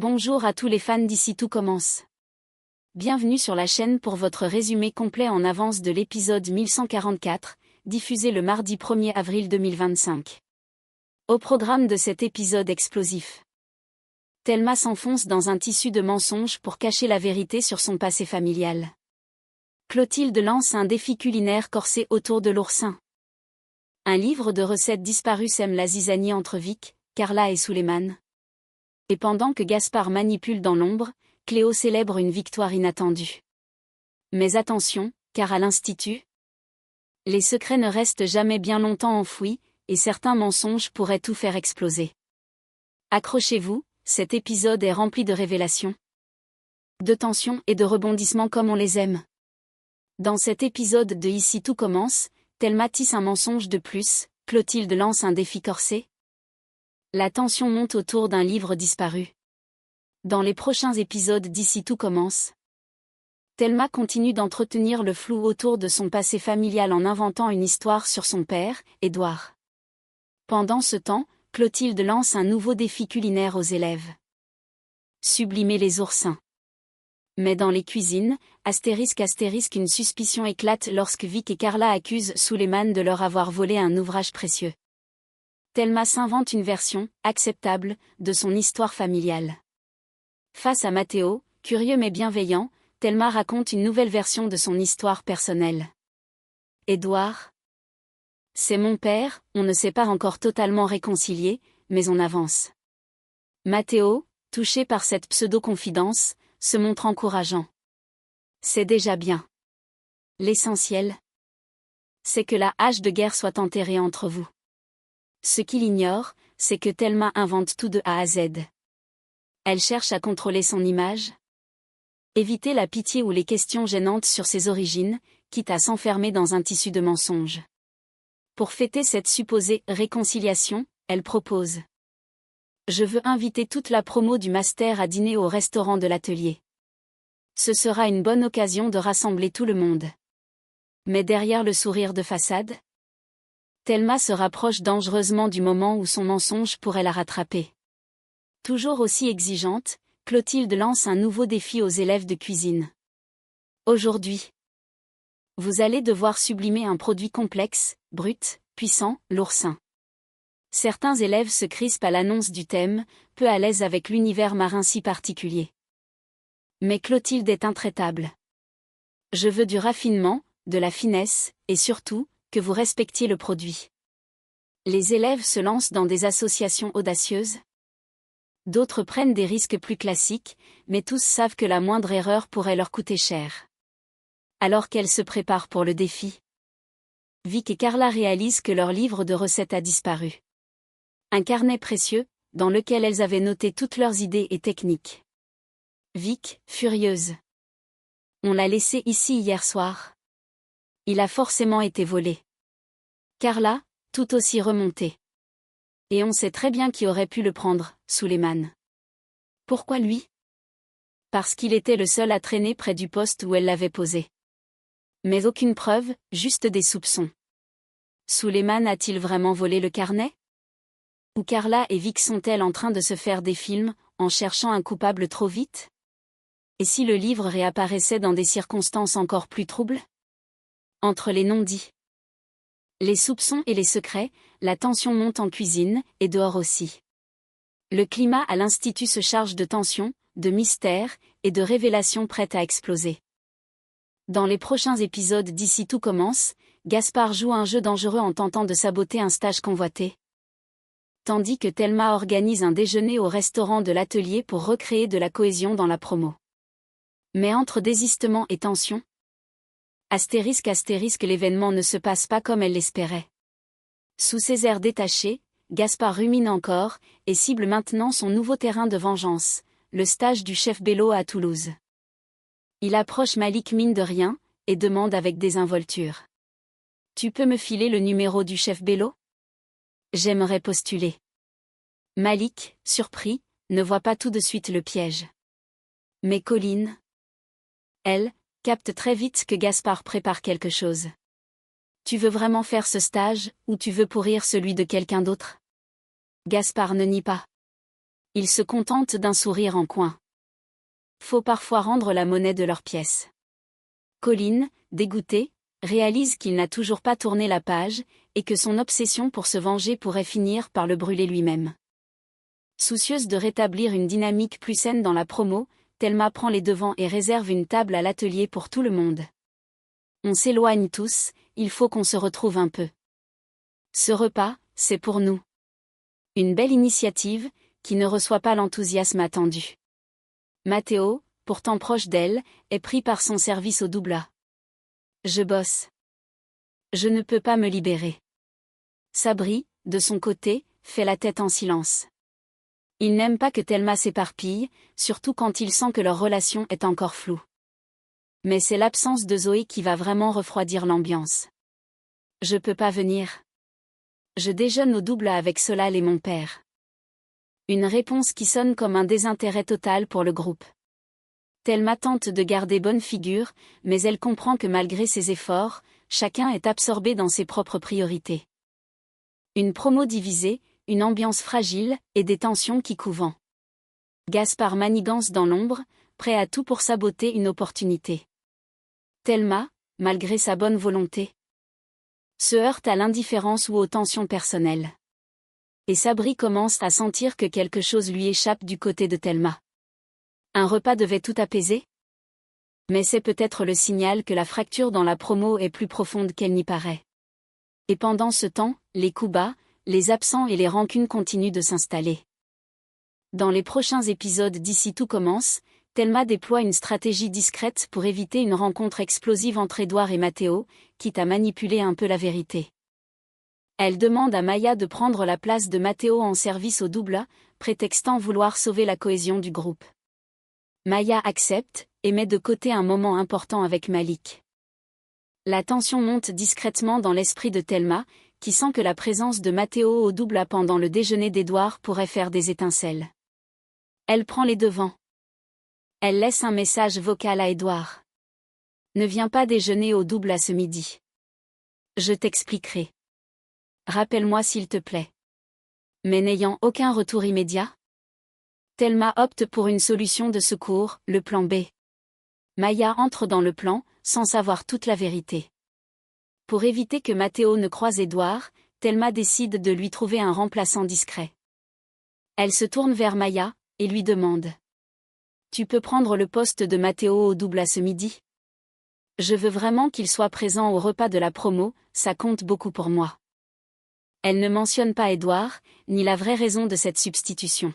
Bonjour à tous les fans d'ici tout commence. Bienvenue sur la chaîne pour votre résumé complet en avance de l'épisode 1144, diffusé le mardi 1er avril 2025. Au programme de cet épisode explosif. Thelma s'enfonce dans un tissu de mensonges pour cacher la vérité sur son passé familial. Clotilde lance un défi culinaire corsé autour de l'oursin. Un livre de recettes disparu sème la zizanie entre Vic, Carla et Suleiman. Et pendant que Gaspard manipule dans l'ombre, Cléo célèbre une victoire inattendue. Mais attention, car à l'Institut, les secrets ne restent jamais bien longtemps enfouis, et certains mensonges pourraient tout faire exploser. Accrochez-vous, cet épisode est rempli de révélations, de tensions et de rebondissements comme on les aime. Dans cet épisode de Ici tout commence, Thelma tisse un mensonge de plus, Clotilde lance un défi corsé. La tension monte autour d'un livre disparu. Dans les prochains épisodes d'Ici tout commence, Thelma continue d'entretenir le flou autour de son passé familial en inventant une histoire sur son père, Édouard. Pendant ce temps, Clotilde lance un nouveau défi culinaire aux élèves. Sublimer les oursins. Mais dans les cuisines, une suspicion éclate lorsque Vic et Carla accusent Suleiman de leur avoir volé un ouvrage précieux. Thelma s'invente une version, acceptable, de son histoire familiale. Face à Matteo, curieux mais bienveillant, Thelma raconte une nouvelle version de son histoire personnelle. Édouard. C'est mon père, on ne s'est pas encore totalement réconciliés, mais on avance. Matteo, touché par cette pseudo-confidence, se montre encourageant. C'est déjà bien. L'essentiel, c'est que la hache de guerre soit enterrée entre vous. Ce qu'il ignore, c'est que Thelma invente tout de A à Z. Elle cherche à contrôler son image, éviter la pitié ou les questions gênantes sur ses origines, quitte à s'enfermer dans un tissu de mensonges. Pour fêter cette supposée réconciliation, elle propose. Je veux inviter toute la promo du master à dîner au restaurant de l'atelier. Ce sera une bonne occasion de rassembler tout le monde. Mais derrière le sourire de façade, Thelma se rapproche dangereusement du moment où son mensonge pourrait la rattraper. Toujours aussi exigeante, Clotilde lance un nouveau défi aux élèves de cuisine. Aujourd'hui, vous allez devoir sublimer un produit complexe, brut, puissant, l'oursin. Certains élèves se crispent à l'annonce du thème, peu à l'aise avec l'univers marin si particulier. Mais Clotilde est intraitable. Je veux du raffinement, de la finesse, et surtout, que vous respectiez le produit. Les élèves se lancent dans des associations audacieuses. D'autres prennent des risques plus classiques, mais tous savent que la moindre erreur pourrait leur coûter cher. Alors qu'elles se préparent pour le défi, Vic et Carla réalisent que leur livre de recettes a disparu. Un carnet précieux, dans lequel elles avaient noté toutes leurs idées et techniques. Vic, furieuse. On l'a laissé ici hier soir. Il a forcément été volé. Carla, tout aussi remontée. Et on sait très bien qui aurait pu le prendre, Suleiman. Pourquoi lui? Parce qu'il était le seul à traîner près du poste où elle l'avait posé. Mais aucune preuve, juste des soupçons. Suleiman a-t-il vraiment volé le carnet? Ou Carla et Vic sont-elles en train de se faire des films, en cherchant un coupable trop vite? Et si le livre réapparaissait dans des circonstances encore plus troubles? Entre les non-dits, les soupçons et les secrets, la tension monte en cuisine, et dehors aussi. Le climat à l'Institut se charge de tensions, de mystères, et de révélations prêtes à exploser. Dans les prochains épisodes d'Ici tout commence, Gaspard joue un jeu dangereux en tentant de saboter un stage convoité. Tandis que Thelma organise un déjeuner au restaurant de l'atelier pour recréer de la cohésion dans la promo. Mais entre désistement et tension, l'événement ne se passe pas comme elle l'espérait. Sous ses airs détachés, Gaspard rumine encore, et cible maintenant son nouveau terrain de vengeance, le stage du chef Bello à Toulouse. Il approche Malik mine de rien, et demande avec désinvolture. Tu peux me filer le numéro du chef Bello? J'aimerais postuler. Malik, surpris, ne voit pas tout de suite le piège. Mais Colline, elle, capte très vite que Gaspard prépare quelque chose. Tu veux vraiment faire ce stage, ou tu veux pourrir celui de quelqu'un d'autre? Gaspard ne nie pas. Ils se contentent d'un sourire en coin. Faut parfois rendre la monnaie de leurs pièces. Colin, dégoûté, réalise qu'il n'a toujours pas tourné la page, et que son obsession pour se venger pourrait finir par le brûler lui-même. Soucieuse de rétablir une dynamique plus saine dans la promo, Thelma prend les devants et réserve une table à l'atelier pour tout le monde. On s'éloigne tous, il faut qu'on se retrouve un peu. Ce repas, c'est pour nous. Une belle initiative, qui ne reçoit pas l'enthousiasme attendu. Matteo, pourtant proche d'elle, est pris par son service au doubla. Je bosse. Je ne peux pas me libérer. Sabri, de son côté, fait la tête en silence. Il n'aime pas que Thelma s'éparpille, surtout quand il sent que leur relation est encore floue. Mais c'est l'absence de Zoé qui va vraiment refroidir l'ambiance. Je peux pas venir. Je déjeune au doubla avec Solal et mon père. Une réponse qui sonne comme un désintérêt total pour le groupe. Thelma tente de garder bonne figure, mais elle comprend que malgré ses efforts, chacun est absorbé dans ses propres priorités. Une promo divisée, une ambiance fragile, et des tensions qui couvent. Gaspard manigance dans l'ombre, prêt à tout pour saboter une opportunité. Thelma, malgré sa bonne volonté, se heurte à l'indifférence ou aux tensions personnelles. Et Sabri commence à sentir que quelque chose lui échappe du côté de Thelma. Un repas devait tout apaiser? Mais c'est peut-être le signal que la fracture dans la promo est plus profonde qu'elle n'y paraît. Et pendant ce temps, les coups bas, les absents et les rancunes continuent de s'installer. Dans les prochains épisodes d'Ici tout commence, Thelma déploie une stratégie discrète pour éviter une rencontre explosive entre Édouard et Matteo, quitte à manipuler un peu la vérité. Elle demande à Maya de prendre la place de Matteo en service au doubla, prétextant vouloir sauver la cohésion du groupe. Maya accepte, et met de côté un moment important avec Malik. La tension monte discrètement dans l'esprit de Thelma, qui sent que la présence de Matteo au doubla pendant le déjeuner d'Édouard pourrait faire des étincelles. Elle prend les devants. Elle laisse un message vocal à Édouard. Ne viens pas déjeuner au doubla ce midi. Je t'expliquerai. Rappelle-moi s'il te plaît. Mais n'ayant aucun retour immédiat, Thelma opte pour une solution de secours, le plan B. Maya entre dans le plan, sans savoir toute la vérité. Pour éviter que Matteo ne croise Édouard, Thelma décide de lui trouver un remplaçant discret. Elle se tourne vers Maya, et lui demande. Tu peux prendre le poste de Matteo au doubla ce midi? Je veux vraiment qu'il soit présent au repas de la promo, ça compte beaucoup pour moi. Elle ne mentionne pas Édouard, ni la vraie raison de cette substitution.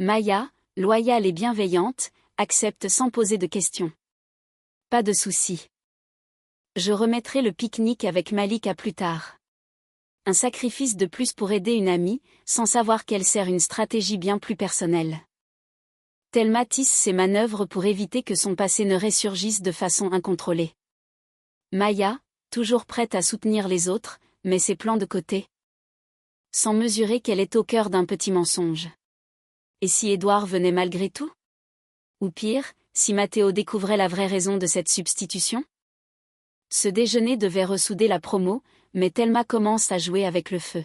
Maya, loyale et bienveillante, accepte sans poser de questions. Pas de souci. Je remettrai le pique-nique avec Malik à plus tard. Un sacrifice de plus pour aider une amie, sans savoir qu'elle sert une stratégie bien plus personnelle. Thelma tisse ses manœuvres pour éviter que son passé ne ressurgisse de façon incontrôlée. Maya, toujours prête à soutenir les autres, met ses plans de côté. Sans mesurer qu'elle est au cœur d'un petit mensonge. Et si Édouard venait malgré tout? Ou pire, si Matteo découvrait la vraie raison de cette substitution? Ce déjeuner devait ressouder la promo, mais Thelma commence à jouer avec le feu.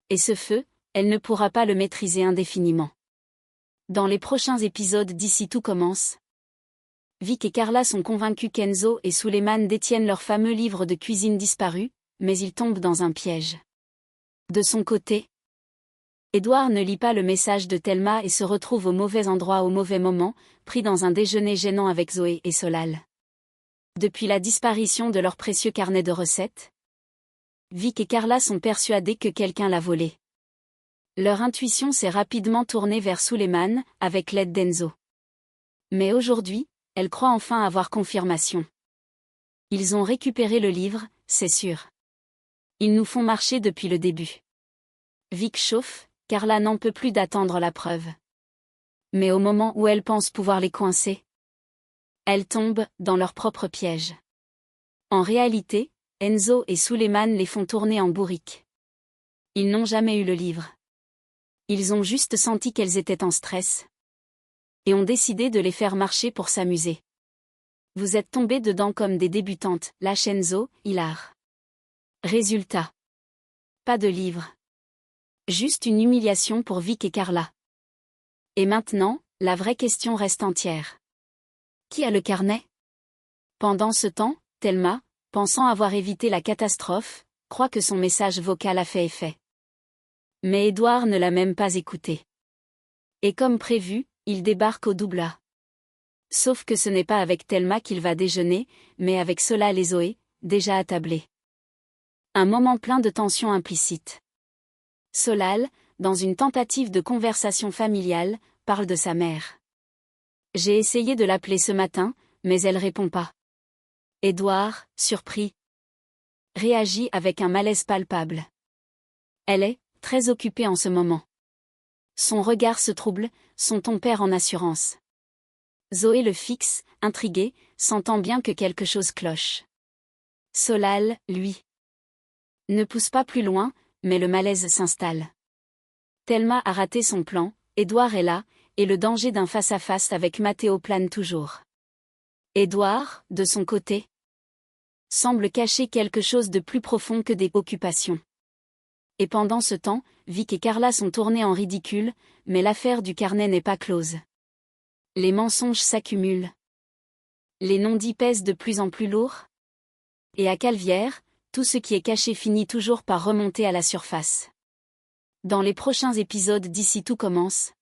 Et ce feu, elle ne pourra pas le maîtriser indéfiniment. Dans les prochains épisodes d'Ici tout commence, Vic et Carla sont convaincus qu'Enzo et Suleiman détiennent leur fameux livre de cuisine disparu, mais ils tombent dans un piège. De son côté, Édouard ne lit pas le message de Thelma et se retrouve au mauvais endroit au mauvais moment, pris dans un déjeuner gênant avec Zoé et Solal. Depuis la disparition de leur précieux carnet de recettes, Vic et Carla sont persuadés que quelqu'un l'a volé. Leur intuition s'est rapidement tournée vers Suleiman, avec l'aide d'Enzo. Mais aujourd'hui, elles croient enfin avoir confirmation. Ils ont récupéré le livre, c'est sûr. Ils nous font marcher depuis le début. Vic chauffe, Carla n'en peut plus d'attendre la preuve. Mais au moment où elle pense pouvoir les coincer, elles tombent dans leur propre piège. En réalité, Enzo et Suleiman les font tourner en bourrique. Ils n'ont jamais eu le livre. Ils ont juste senti qu'elles étaient en stress. Et ont décidé de les faire marcher pour s'amuser. Vous êtes tombés dedans comme des débutantes, lâche Enzo, hilar. Résultat. Pas de livre. Juste une humiliation pour Vic et Carla. Et maintenant, la vraie question reste entière. Qui a le carnet? Pendant ce temps, Thelma, pensant avoir évité la catastrophe, croit que son message vocal a fait effet. Mais Édouard ne l'a même pas écouté. Et comme prévu, il débarque au Doubla. Sauf que ce n'est pas avec Thelma qu'il va déjeuner, mais avec Solal et Zoé, déjà attablés. Un moment plein de tension implicite. Solal, dans une tentative de conversation familiale, parle de sa mère. J'ai essayé de l'appeler ce matin, mais elle répond pas. Édouard, surpris, réagit avec un malaise palpable. Elle est très occupée en ce moment. Son regard se trouble, son ton perd en assurance. Zoé le fixe, intriguée, sentant bien que quelque chose cloche. Solal, lui, ne pousse pas plus loin, mais le malaise s'installe. Thelma a raté son plan, Édouard est là, et le danger d'un face-à-face avec Mathéo plane toujours. Édouard, de son côté, semble cacher quelque chose de plus profond que des occupations. Et pendant ce temps, Vic et Carla sont tournés en ridicule, mais l'affaire du carnet n'est pas close. Les mensonges s'accumulent. Les non-dits pèsent de plus en plus lourd. Et à Calvière, tout ce qui est caché finit toujours par remonter à la surface. Dans les prochains épisodes d'Ici tout commence,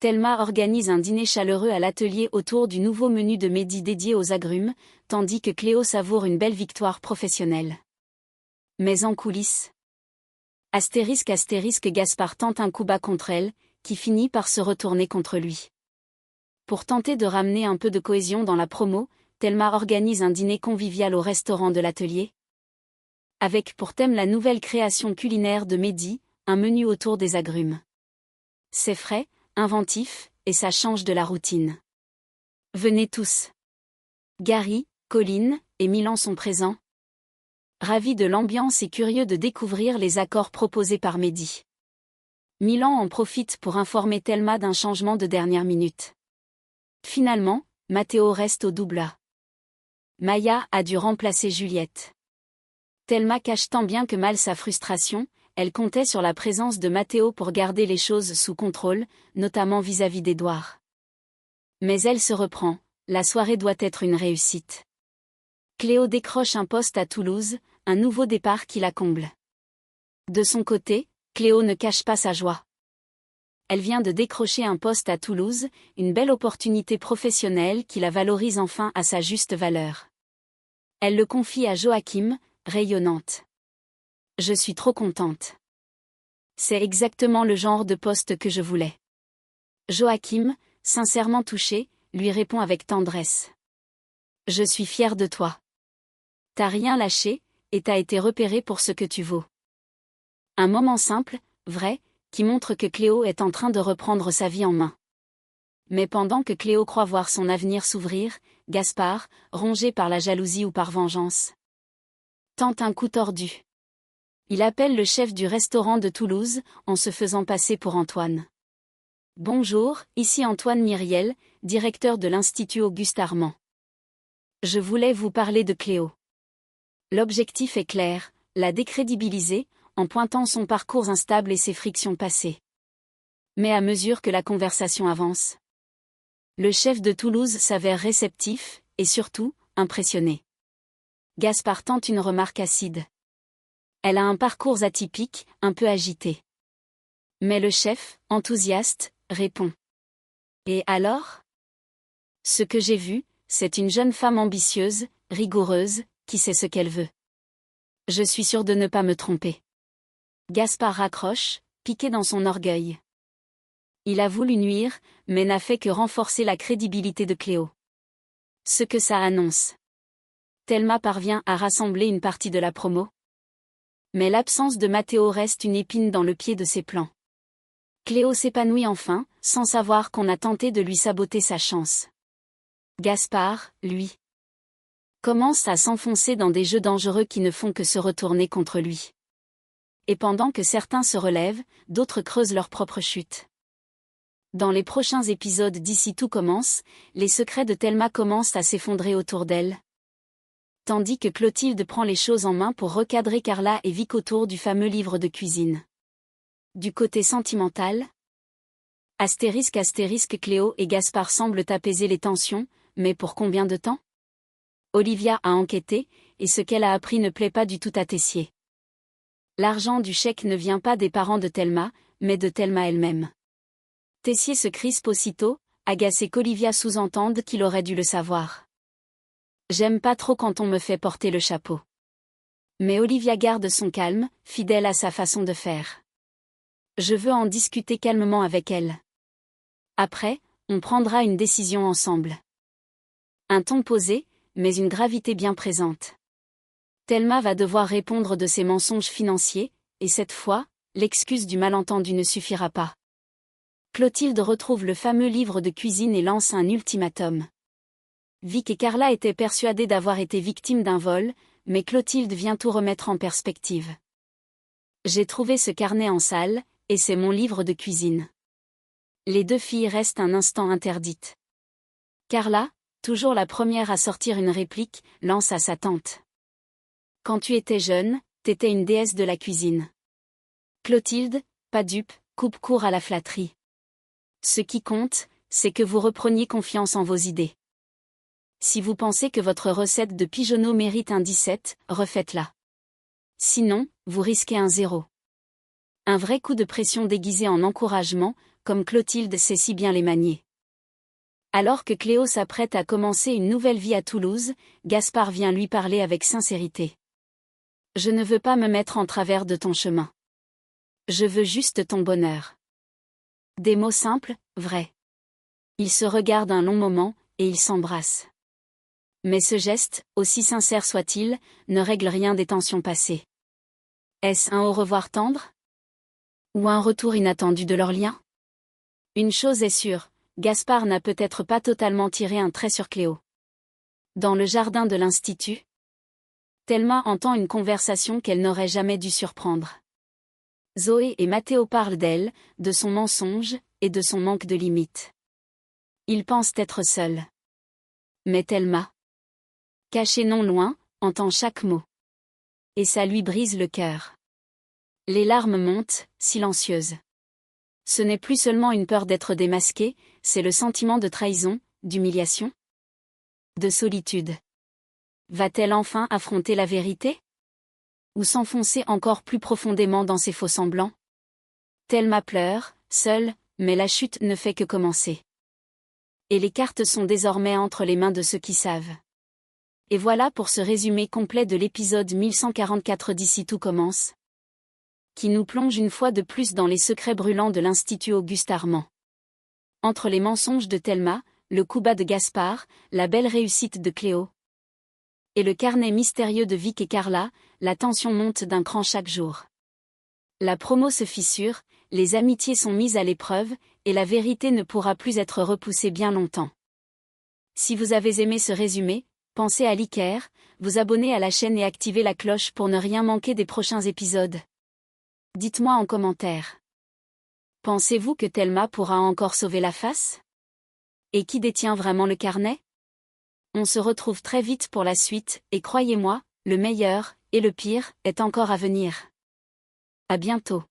Thelma organise un dîner chaleureux à l'atelier autour du nouveau menu de Mehdi dédié aux agrumes, tandis que Cléo savoure une belle victoire professionnelle. Mais en coulisses, *** Gaspard tente un coup bas contre elle, qui finit par se retourner contre lui. Pour tenter de ramener un peu de cohésion dans la promo, Thelma organise un dîner convivial au restaurant de l'atelier. Avec pour thème la nouvelle création culinaire de Mehdi, un menu autour des agrumes. C'est frais, inventif, et ça change de la routine. Venez tous. Gary, Colline et Milan sont présents. Ravis de l'ambiance et curieux de découvrir les accords proposés par Mehdi. Milan en profite pour informer Thelma d'un changement de dernière minute. Finalement, Mathéo reste au Doubla. Maya a dû remplacer Juliette. Thelma cache tant bien que mal sa frustration, elle comptait sur la présence de Mathéo pour garder les choses sous contrôle, notamment vis-à-vis d'Édouard. Mais elle se reprend, la soirée doit être une réussite. Cléo décroche un poste à Toulouse, un nouveau départ qui la comble. De son côté, Cléo ne cache pas sa joie. Elle vient de décrocher un poste à Toulouse, une belle opportunité professionnelle qui la valorise enfin à sa juste valeur. Elle le confie à Joachim, rayonnante. Je suis trop contente. C'est exactement le genre de poste que je voulais. Joachim, sincèrement touché, lui répond avec tendresse. Je suis fière de toi. T'as rien lâché, et t'as été repéré pour ce que tu vaux. Un moment simple, vrai, qui montre que Cléo est en train de reprendre sa vie en main. Mais pendant que Cléo croit voir son avenir s'ouvrir, Gaspard, rongé par la jalousie ou par vengeance, tente un coup tordu. Il appelle le chef du restaurant de Toulouse, en se faisant passer pour Antoine. Bonjour, ici Antoine Myriel, directeur de l'Institut Auguste Armand. Je voulais vous parler de Cléo. L'objectif est clair, la décrédibiliser, en pointant son parcours instable et ses frictions passées. Mais à mesure que la conversation avance, le chef de Toulouse s'avère réceptif, et surtout, impressionné. Gaspard tente une remarque acide. Elle a un parcours atypique, un peu agité. Mais le chef, enthousiaste, répond. Et alors? Ce que j'ai vu, c'est une jeune femme ambitieuse, rigoureuse, qui sait ce qu'elle veut. Je suis sûr de ne pas me tromper. Gaspard raccroche, piqué dans son orgueil. Il a voulu nuire, mais n'a fait que renforcer la crédibilité de Cléo. Ce que ça annonce. Thelma parvient à rassembler une partie de la promo. Mais l'absence de Mathéo reste une épine dans le pied de ses plans. Cléo s'épanouit enfin, sans savoir qu'on a tenté de lui saboter sa chance. Gaspard, lui, commence à s'enfoncer dans des jeux dangereux qui ne font que se retourner contre lui. Et pendant que certains se relèvent, d'autres creusent leur propre chute. Dans les prochains épisodes d'Ici tout commence, les secrets de Thelma commencent à s'effondrer autour d'elle. Tandis que Clotilde prend les choses en main pour recadrer Carla et Vic autour du fameux livre de cuisine. Du côté sentimental, Cléo et Gaspard semblent apaiser les tensions, mais pour combien de temps? Olivia a enquêté, et ce qu'elle a appris ne plaît pas du tout à Tessier. L'argent du chèque ne vient pas des parents de Thelma, mais de Thelma elle-même. Tessier se crispe aussitôt, agacé qu'Olivia sous-entende qu'il aurait dû le savoir. J'aime pas trop quand on me fait porter le chapeau. Mais Olivia garde son calme, fidèle à sa façon de faire. Je veux en discuter calmement avec elle. Après, on prendra une décision ensemble. Un ton posé, mais une gravité bien présente. Thelma va devoir répondre de ses mensonges financiers, et cette fois, l'excuse du malentendu ne suffira pas. Clotilde retrouve le fameux livre de cuisine et lance un ultimatum. Vic et Carla étaient persuadés d'avoir été victimes d'un vol, mais Clotilde vient tout remettre en perspective. J'ai trouvé ce carnet en salle, et c'est mon livre de cuisine. Les deux filles restent un instant interdites. Carla, toujours la première à sortir une réplique, lance à sa tante. Quand tu étais jeune, t'étais une déesse de la cuisine. Clotilde, pas dupe, coupe court à la flatterie. Ce qui compte, c'est que vous repreniez confiance en vos idées. Si vous pensez que votre recette de pigeonneau mérite un 17, refaites-la. Sinon, vous risquez un 0. Un vrai coup de pression déguisé en encouragement, comme Clotilde sait si bien les manier. Alors que Cléo s'apprête à commencer une nouvelle vie à Toulouse, Gaspard vient lui parler avec sincérité. Je ne veux pas me mettre en travers de ton chemin. Je veux juste ton bonheur. Des mots simples, vrais. Ils se regardent un long moment, et ils s'embrassent. Mais ce geste, aussi sincère soit-il, ne règle rien des tensions passées. Est-ce un au revoir tendre? Ou un retour inattendu de leur lien? Une chose est sûre, Gaspard n'a peut-être pas totalement tiré un trait sur Cléo. Dans le jardin de l'Institut, Thelma entend une conversation qu'elle n'aurait jamais dû surprendre. Zoé et Mathéo parlent d'elle, de son mensonge, et de son manque de limites. Ils pensent être seuls. Mais Thelma, cachée non loin, entend chaque mot. Et ça lui brise le cœur. Les larmes montent, silencieuses. Ce n'est plus seulement une peur d'être démasquée, c'est le sentiment de trahison, d'humiliation, de solitude. Va-t-elle enfin affronter la vérité? Ou s'enfoncer encore plus profondément dans ses faux-semblants? Thelma pleure, seule, mais la chute ne fait que commencer. Et les cartes sont désormais entre les mains de ceux qui savent. Et voilà pour ce résumé complet de l'épisode 1144 d'Ici tout commence, qui nous plonge une fois de plus dans les secrets brûlants de l'Institut Auguste Armand. Entre les mensonges de Thelma, le coup bas de Gaspard, la belle réussite de Cléo, et le carnet mystérieux de Vic et Carla, la tension monte d'un cran chaque jour. La promo se fissure, les amitiés sont mises à l'épreuve, et la vérité ne pourra plus être repoussée bien longtemps. Si vous avez aimé ce résumé, pensez à liker, vous abonner à la chaîne et activer la cloche pour ne rien manquer des prochains épisodes. Dites-moi en commentaire. Pensez-vous que Thelma pourra encore sauver la face? Et qui détient vraiment le carnet? On se retrouve très vite pour la suite, et croyez-moi, le meilleur, et le pire, est encore à venir. À bientôt.